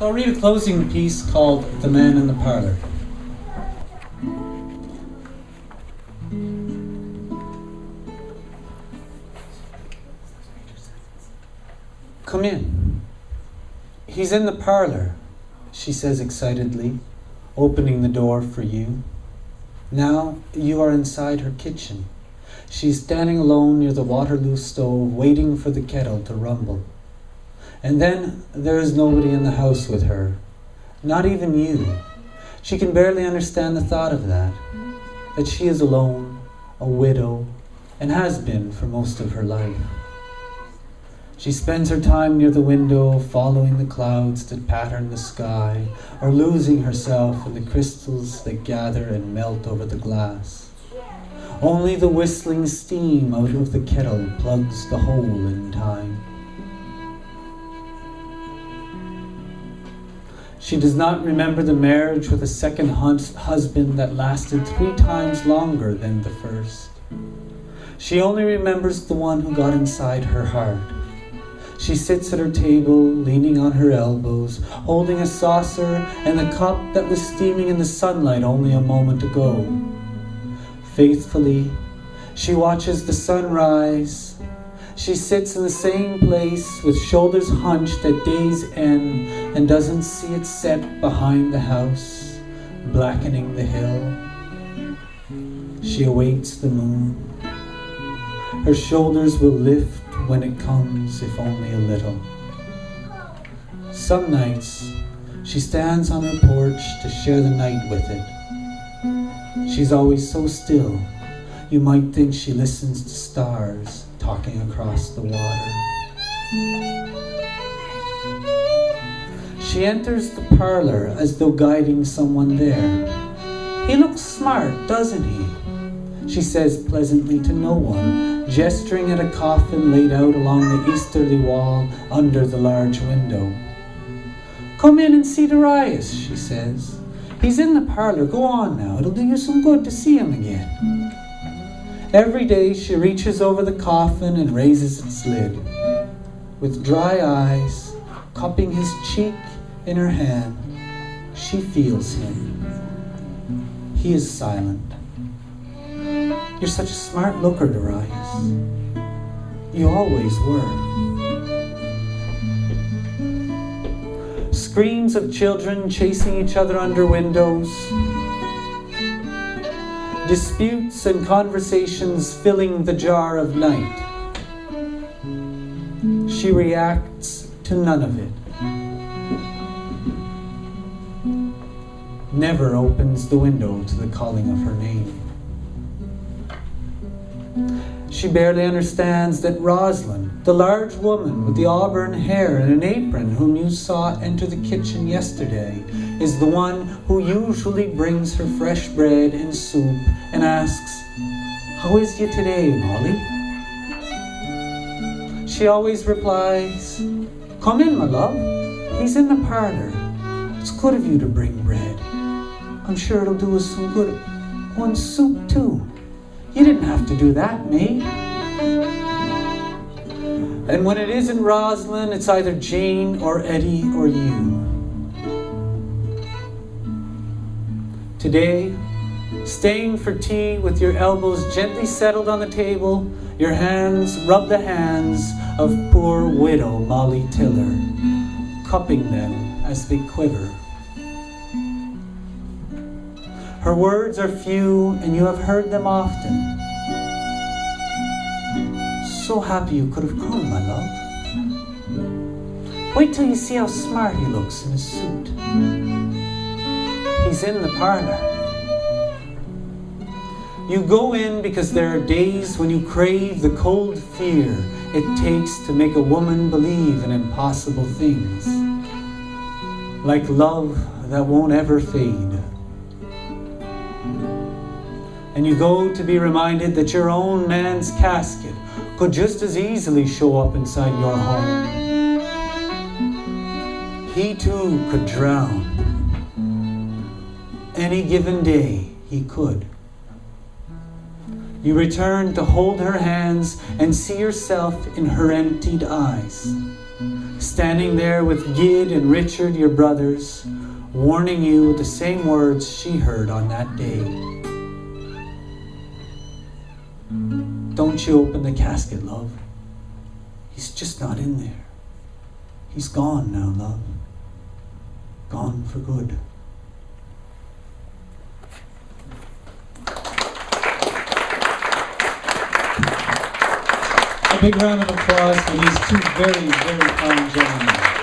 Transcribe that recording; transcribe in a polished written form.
So I'll read a closing piece called The Man in the Parlour. Come in. He's in the parlour, she says excitedly, opening the door for you. Now you are inside her kitchen. She's standing alone near the Waterloo stove, waiting for the kettle to rumble. And then there is nobody in the house with her, not even you. She can barely understand the thought of that she is alone, a widow, and has been for most of her life. She spends her time near the window, following the clouds that pattern the sky, or losing herself in the crystals that gather and melt over the glass. Only the whistling steam out of the kettle plugs the hole in time. She does not remember the marriage with a second husband that lasted 3 times longer than the first. She only remembers the one who got inside her heart. She sits at her table, leaning on her elbows, holding a saucer and the cup that was steaming in the sunlight only a moment ago. Faithfully, she watches the sun rise. She sits in the same place with shoulders hunched at day's end and doesn't see it set behind the house, blackening the hill. She awaits the moon. Her shoulders will lift when it comes, if only a little. Some nights, she stands on her porch to share the night with it. She's always so still, you might think she listens to stars talking across the water. She enters the parlour as though guiding someone there. "He looks smart, doesn't he?" she says pleasantly to no one, gesturing at a coffin laid out along the easterly wall under the large window. "Come in and see Darius," she says. "He's in the parlour. Go on now. It'll do you some good to see him again." Every day she reaches over the coffin and raises its lid. With dry eyes, cupping his cheek in her hand, she feels him. He is silent. "You're such a smart looker, Darius. You always were." Screams of children chasing each other under windows. Disputes and conversations filling the jar of night. She reacts to none of it. Never opens the window to the calling of her name. She barely understands that Rosalind, the large woman with the auburn hair and an apron whom you saw enter the kitchen yesterday, is the one who usually brings her fresh bread and soup and asks, "How is you today, Molly?" She always replies, "Come in, my love. He's in the parlour. It's good of you to bring bread. I'm sure it'll do us some good. Oh, and soup too. You didn't have to do that, mate." And when it isn't Rosalind, it's either Jane or Eddie or you. Today, staying for tea with your elbows gently settled on the table, your hands rub the hands of poor widow Molly Tiller, cupping them as they quiver. Her words are few, and you have heard them often. "So happy you could have come, my love. Wait till you see how smart he looks in his suit. He's in the parlour." You go in because there are days when you crave the cold fear it takes to make a woman believe in impossible things, like love that won't ever fade. And you go to be reminded that your own man's casket could just as easily show up inside your home. He too could drown. Any given day he could. You return to hold her hands and see yourself in her emptied eyes. standing there with Gid and Richard, your brothers, warning you with the same words she heard on that day. Don't you open the casket, love. He's just not in there. He's gone now, love. Gone for good. A big round of applause for these two very, very fine gentlemen.